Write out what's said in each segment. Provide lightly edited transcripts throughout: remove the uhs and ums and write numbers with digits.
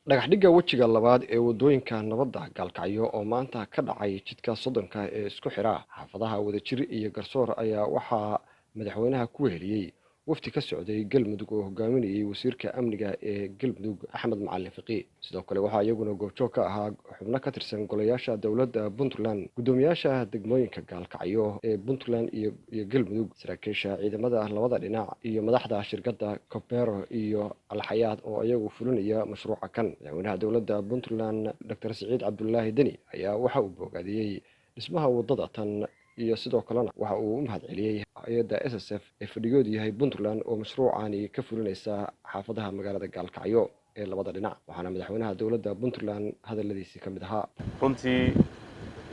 dhagaxdhigga wejiga labaad ee wadooyinka nabadda gaalkacyo oo maanta ka dhacay jidka soddonka ee isku xidha xaafadaha wadajir iyo garsoor ayaa waxaa madaxweynaha ku weheliyey wafdi ka socday galmudug oo hogaaminayay wasiirka amniga ee galmudug axmed macalin fiqi. sidoo kale waxaa iyaguna goobjoog ka ahaa xubno ka tirsan golayaasha dowladda puntland, guddoomiyaasha degmooyinka gaalkacyo ee puntland iyo galmudug, saraakiisha ciidamada labada dhinac iyo madaxda shirkadda copero iyo alxayaad oo iyagu fulinaya mashruuca kan. madaxweynaha dowladda puntland dr siciid cabdulaahi deni ayaa waxa uu bogaadiyey dhismaha wadada tan iyo sidoo kalena waxa uu u mahadceliyey hay-adda SSF ee fadhigoodu yahay puntland oo mashruucani ka fulinaysa xaafadaha magaalada gaalkacyo ee labada dhinac. waxaana madaxweynaha dowladda puntland hadaladiisii ka mid ahaa: runtii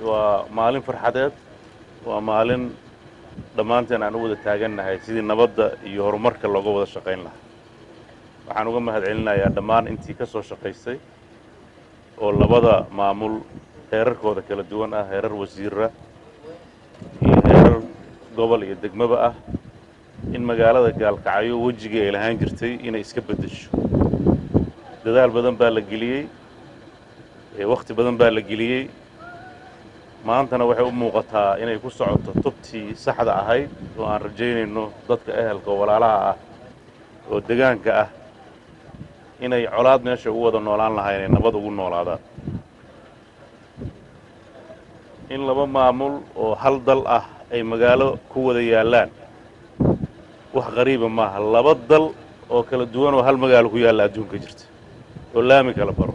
waa maalin farxadeed, waa maalin dhammaanteen aan u wada taagannahay sidii nabadda iyo horumarka looga wada shaqayn lahaa. waxaan uga mahadcelinayaa dhammaan intii ka soo shaqaysay oo labada maamul heerarkooda kala duwan ah, heerar wasiira iyo heerar gobol iyo degmaba ah, in magaalada gaalkacyo wejigii ay lahaan jirtay inay iska beddesho. dadaal badan baa la geliyey, wakhti badan baa la geliyey. maantana waxay u muuqataa inay ku socoto tubtii saxda ahayd oo aan rajaynayno dadka ehelka oo walaalaha ah oo deegaanka ah inay colaad meesha ugu wada noolaan lahaa inay nabad ugu noolaadaan. in laba maamul oo hal dal ah ay magaalo ku wada yaallaan wax qariiba maaha. laba dal oo kala duwan oo hal magaalo ku yaalla adduunka jirta oo laami kala baro.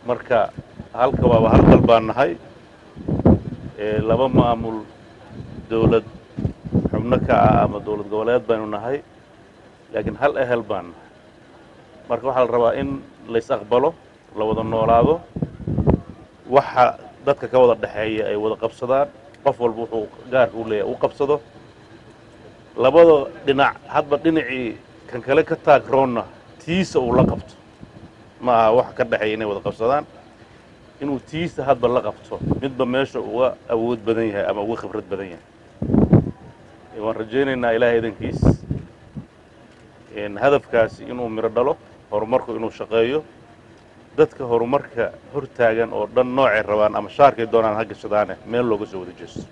marka halka waaba hal dal baan nahay, laba maamul dowlad xubno ka ah ama dowlad goboleed baynu nahay, laakiin hal ehel baan nahay. marka waxaa la rabaa in lays aqbalo, la wada noolaado, waxa dadka ka wada dhexeeya ay wada qabsadaan, qof walba wuxuu gaarka u leeyahay u qabsado. labada dhinac hadba dhinacii kan kale ka taagroonna tiisa uu la qabto, ma aha wax ka dhexeeya inay wada qabsadaan, inuu tiisa hadba la qabto, midba meesha uga awood badan yahay ama uga khibrad badan yahay. waan rajaynaynaa ilaahay idankiis hadafkaasi inuu miro dhalo, horumarku inuu shaqeeyo, dadka horumarka hor taagan oo dhan noocay rabaan ama shaarkay doonaan ha gashadaane meel looga soo wada jeesto.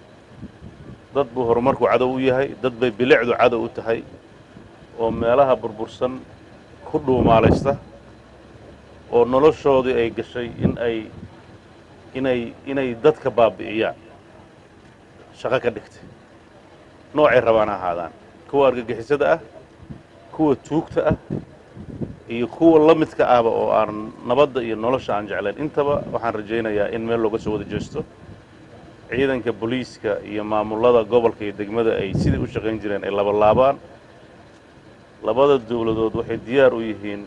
dad buu horumarku cadow u yahay, dad bay bilicdu cadow u tahay oo meelaha burbursan ku dhuumaalaysta oo noloshoodii ay gashay inay dadka baabi'iyaan shaqo ka dhigtay. noocay rabaan ha ahaadaan, kuwa argagixisada ah, kuwa tuugta ah iyo kuwa la midka ahba oo aan nabadda iyo nolosha aan jeclayn. intaba waxaan rajaynayaa in meel looga soo wada jeesto. ciidanka booliiska iyo maamulada gobolka iyo degmada ay sidii u shaqayn jireen ay labalaabaan. labada dowladood waxay diyaar u yihiin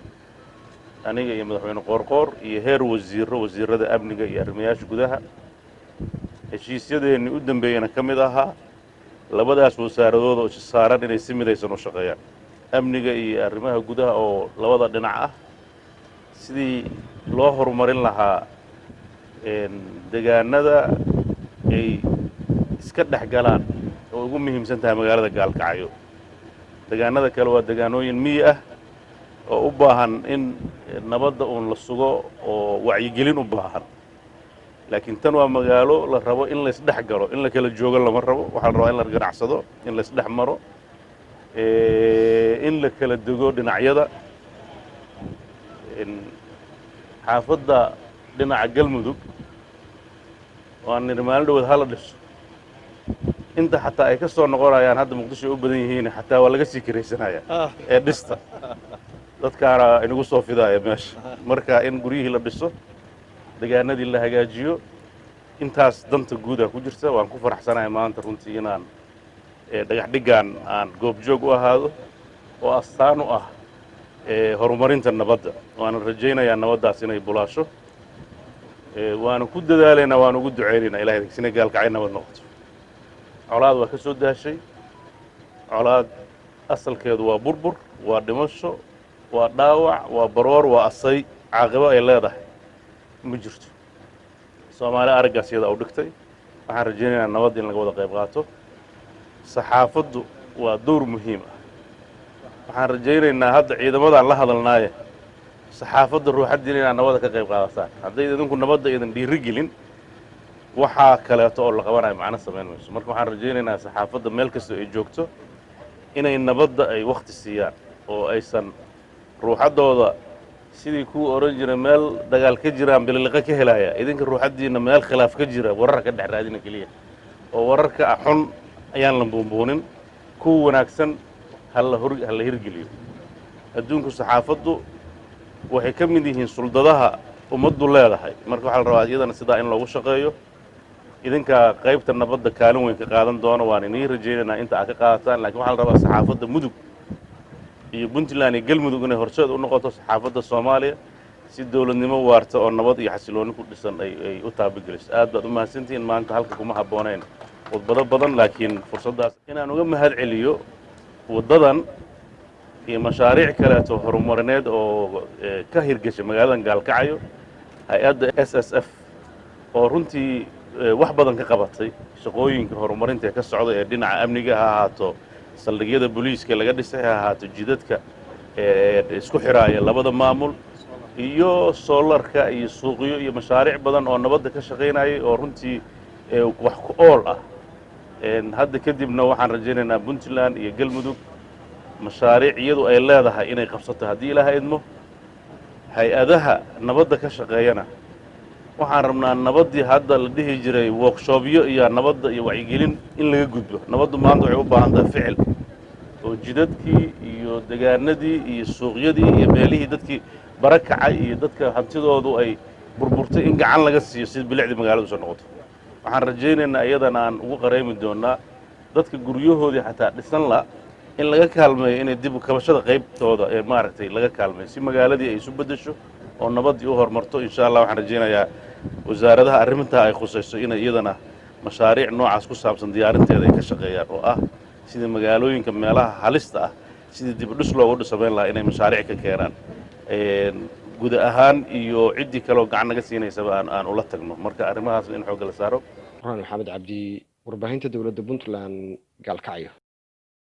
aniga iyo madaxweyne qoorqoor iyo heer wasiirada amniga iyo arrimayaasha gudaha. heshiisyadeennii u dambeeyana ka mid ahaa labadaas wasaaradood oo saaran inay si midaysan u shaqeeyaan. amniga iyo arrimaha gudaha oo labada dhinac ah, sidii loo horumarin lahaa deegaanada ay iska dhex galaan oo ugu muhiimsan tahay magaalada gaalkacyo. deegaanada kale waa deegaanooyin miyi ah oo u baahan in nabadda uun la sugo oo wacyigelin u baahan. laakiin tan waa magaalo la rabo in laysdhex galo, in la kala joogo lama rabo. waxaa la rabaa in la ganacsado, in laysdhex maro, in la kala dego dhinacyada. xaafadda dhinaca galmudug oo aan nidhi maalin dhawood hala dhiso, inta xataa ay ka soo noqonayaan hadda muqdisho ay u badan yihiin xataa waa laga sii karaysanayaa ee dhista. dadkaana inagu soo fidaaya meesha. marka in guryihii la dhiso, deegaanadii la hagaajiyo, intaas danta guuda ku jirta. waan ku faraxsanahay maanta runtii inaan dhagaxdhiggan aan goobjoog u ahaado oo astaan u ah horumarinta nabadda. waana rajaynayaa nabaddaas inay bulaasho, waana ku dadaalaynaa, waan ugu ducaynaynaa ilahay sina gaalkacay nabad noqoto. colaad waa ka soo daashay. colaad asalkeedu waa burbur, waa dhimasho, waa dhaawac, waa baroor, waa asay. caaqibo ay leedahay ma jirto. soomaali araggaas iyada u dhigtay. waxaan rajaynaynaa nabad in laga wada qayb qaato. saxaafaddu waa dowr muhiim ah. waxaan rajaynaynaa hadda ciidamadaan la hadalnaaye saxaafadda ruuxaddiina inaad nabadda ka qayb qaadataan hadday idinku nabadda idan dhiiri gelin waxaa kaleeto oo la qabanayo macno samayn mayso marka waxaan rajaynaynaa saxaafadda meel kastoo ay joogto inay nabadda ay wakhti siiyaan oo aysan ruuxaddooda sidii kuwa oran jira meel dagaal ka jiraan bililiqa ka helaya idinka ruuxaddiina meel khilaaf ka jira wararka ka dhex raadina keliya oo wararka xun ayaan la buunbuunin kuwa wanaagsan ha la hirgeliyo adduunku saxaafaddu waxay ka mid yihiin suldadaha ummaddu leedahay marka waxaa la rabaa iyadana sidaa in loogu shaqeeyo idinka qaybta nabadda kaalin weyn ka qaadan doono waan inii rajaynaynaa inta aad ka qaadataan laakiin waxaa la rabaa saxaafadda mudug iyo puntland iyo galmudug inay horseed u noqoto saxaafadda soomaaliya si dowladnimo waarta oo nabad iyo xasilooni ku dhisan ay u taabageliso aad baad u mahadsantihiin maanta halka kuma habboonayn khudbado badan laakiin fursaddaas inaan uga mahad celiyo waddadan iyo mashaariic kaleeto horumarineed oo ka hirgashay magaaladan gaalkacyo hay-adda s s f oo runtii wax badan ka qabatay shaqooyinka horumarinta ee ka socda ee dhinaca amniga ha ahaato saldhigyada booliiska laga dhisay ha ahaato jidadka isku xiraaya labada maamul iyo soolarka iyo suuqyo iyo mashaariic badan oo nabadda ka shaqaynayay oo runtii wax ku ool ah hadda kadibna waxaan rajaynaynaa puntland iyo galmudug mashaariic iyadu ay leedahay inay qabsato haddii ilaaha idmo hay-adaha nabadda ka shaqeeyana waxaan rabnaa nabaddii hadda la dhihi jiray workshopyo iyo nabadda iyo wacyigelin in laga gudbo nabaddu maanta waxay u baahan tahay ficil oo jidadkii iyo degaanadii iyo suuqyadii iyo meelihii dadkii bara kacay iyo dadka hantidoodu ay burburtay in gacan laga siiyo si bilicdii magaaladu soo noqoto waxaan rajaynaynaa iyadana aan ugu qaraymi doonnaa dadka guryahoodii xataa dhisan la in laga kaalmeeyo inay dib u kabashada qaybtooda ee maaragtay laga kaalmeeyo si magaaladii ay isu beddesho oo nabaddii u horumarto insha allah waxaan rajaynayaa wasaaradaha arrintaa ay khusayso inay iyadana mashaariic noocaas ku saabsan diyaarinteeda ay ka shaqeeyaan oo ah sidii magaalooyinka meelaha halista ah sidii dib u dhis loogu samayn lahaa inay mashaariic ka keenaan guud ahaan iyo ciddii kaleoo gacan naga siinaysaba aan ula tagno marka arrimahaasna in xoogga la saaro quraan maxamed cabdi warbaahinta dowladda puntland gaalkacyo